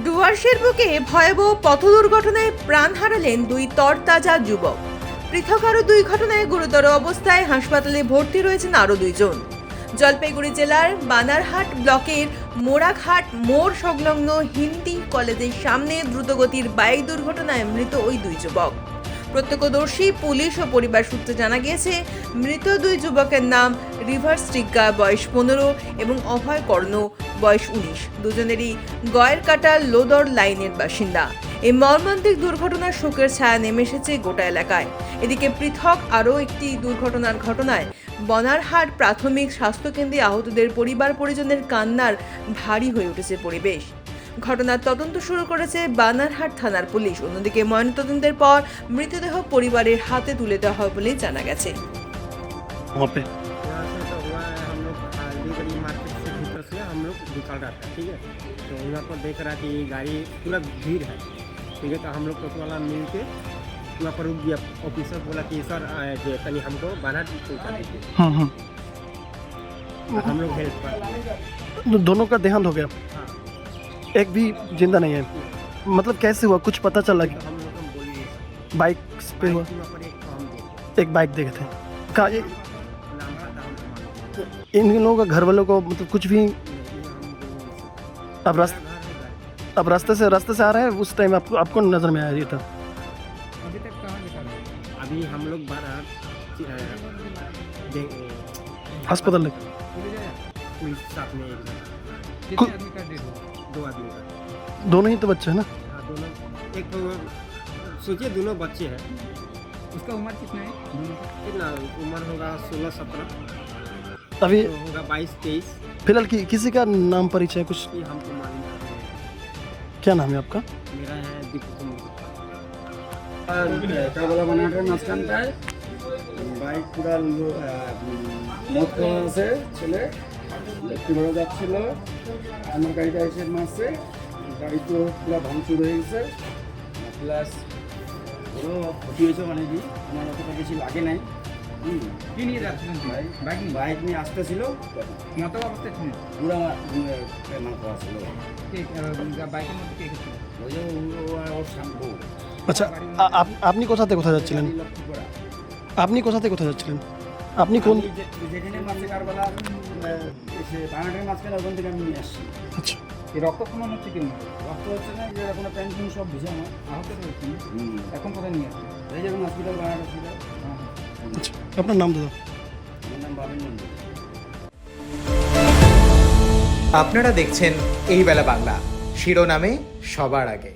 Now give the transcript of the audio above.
ডুয়ার্সের বুকে ভয়াবহ পথ দুর্ঘটনায় প্রাণ হারালেন দুই তরতাজা যুবক। পৃথক আরও দুই ঘটনায় গুরুতর অবস্থায় হাসপাতালে ভর্তি রয়েছেন আরও দুইজন। জলপাইগুড়ি জেলার বানারহাট ব্লকের মোড়াঘাট মোড় সংলগ্ন হিন্দি কলেজের সামনে দ্রুতগতির বাইক দুর্ঘটনায় মৃত ওই দুই যুবক। প্রত্যক্ষদর্শী, পুলিশ ও পরিবার সূত্রে জানা গিয়েছে, মৃত দুই যুবকের নাম রিভার্স টিগ্গা, বয়স 15, এবং অভয় কর্ণ, বয়স 19। দুজনেরই গয়েরকাটা লোদর লাইনের বাসিন্দা। এই মর্মান্তিক দুর্ঘটনার শোকের ছায়া নেমে এসেছে গোটা এলাকায়। এদিকে পৃথক আরও একটি দুর্ঘটনার ঘটনায় বনারহাট প্রাথমিক স্বাস্থ্যকেন্দ্রে আহতদের পরিবার পরিজনের কান্নার ভারী হয়ে উঠেছে পরিবেশ। ঘটনার তদন্ত শুরু করেছে বানারহাট থানার পুলিশ। অন্যদিকে ময়নাতদন্তের পর মৃতদেহ পরিবারের হাতে তুলে দেওয়া হবে বলে জানা গেছে। वहाँ पे यहाँ से तो हुआ है, हम लोग अलीगढ़ मार्केट से भीतर से हम लोग निकल रहा था, ठीक है। तो यहाँ पर देख रहा कि गाड़ी पूरा भीड़ है, ठीक है। तो हम लोग टोटो वाला मिल के वहाँ पर रुक गया। ऑफिसर बोला कि सर जो तनी हमको बानारहाट पहुँचा दीजिए। तो हम लोग हेल्प कर दिए। दोनों का देहांत हो गया, हाँ, एक भी जिंदा नहीं है। मतलब कैसे हुआ, कुछ पता चला कि तो हम लोग हम बोलिए बाइक पे हुआ? वहाँ पर एक तो हम देखे एक बाइक देखे थे। कहा ये लंबा था, हमको मालूम इन लोगों का घर वालों को मतलब कुछ भी नहीं, हम बोल नहीं सकते। अब रास्ते मेरा घर है गाड़ी। अब रास्ते से आ रहे हैं, उस टाइम आपको नजर में आया ये था? अभी तक कहाँ निकल रहे? अभी हम लोग बाहर अस्पताल लेके पुलिस साथ में एक जन। कु- आदमी का डेथ हुआ? 2 आदमी का। दोनों ही तो बच्चे हैं ना? हाँ, दोनों। एक तो सोचिए दोनों बच्चे हैं। उसका उम्र कितना है? कितना उम्र होगा? 16-17। अभी तो होगा 22-23। फिलहाल किसी का नाम परिचय कुछ? ये हमको मालूम नहीं। क्या नाम है आपका? मेरा है दीपक कुमार। কারবালা বানারহাটের মাঝখানটায় বাইক পুরা মদ খাওয়া আছে ছেলে দেখতে বড় যাচ্ছিল, আমার গাড়িটা এসে মারছে। গাড়ি তো পুরো ভাঙচুর হয়ে গেছে, প্লাস বড় ক্ষতি হয়েছে। মানে কি আমার অতটা বেশি লাগে নাই। কি নিয়ে যাচ্ছিলেন ভাই? বাইক নিয়ে? বাইক নিয়ে আসতেছিল, মত অবস্থায় ছিলেন? পুরা মার খাওয়া ছিল। বাইকের মধ্যে কে ছিল? ওই যে ওর শাম্পু আচ্ছা, আপনি কোথা থেকে কোথায় যাচ্ছিলেন? লক্ষ্য করা আপনি কোথা থেকে কোথায় যাচ্ছিলেন? আপনি কোন? আমি যেখানে মাঝে কারবালা এসে বানারহাটের মাঝখানে ওখান থেকে আমি নিয়ে আসছি। আচ্ছা, এই রক্তক্ষরণ হচ্ছে কি? রক্ত হচ্ছে না, যে কোনো প্যান্ট ফ্যান্ট সব ভিজে আমার। আহত হয়েছেন? এখন কোথায় নিয়ে আসছেন? এই যেমন হসপিটাল বানারহাট হসপিটাল। আচ্ছা, আপনার নাম দাদা? আমার নাম বাবিন নন্দী। আপনারা দেখছেন এই বেলা বাংলা, শিরোনামে সবার আগে।